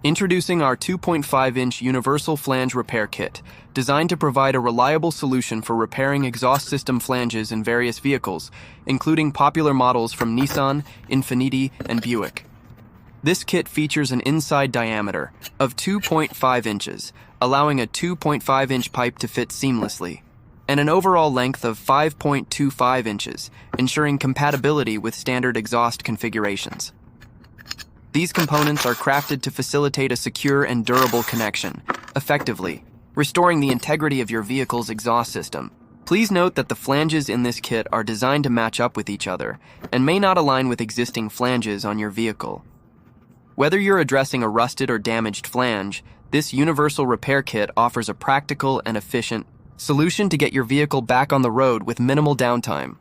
Introducing our 2.5-inch Universal Flange Repair Kit, designed to provide a reliable solution for repairing exhaust system flanges in various vehicles, including popular models from Nissan, Infiniti, and Buick. This kit features an inside diameter of 2.5 inches, allowing a 2.5-inch pipe to fit seamlessly, and an overall length of 5.25 inches, ensuring compatibility with standard exhaust configurations. These components are crafted to facilitate a secure and durable connection, effectively restoring the integrity of your vehicle's exhaust system. Please note that the flanges in this kit are designed to match up with each other and may not align with existing flanges on your vehicle. Whether you're addressing a rusted or damaged flange, this universal repair kit offers a practical and efficient solution to get your vehicle back on the road with minimal downtime.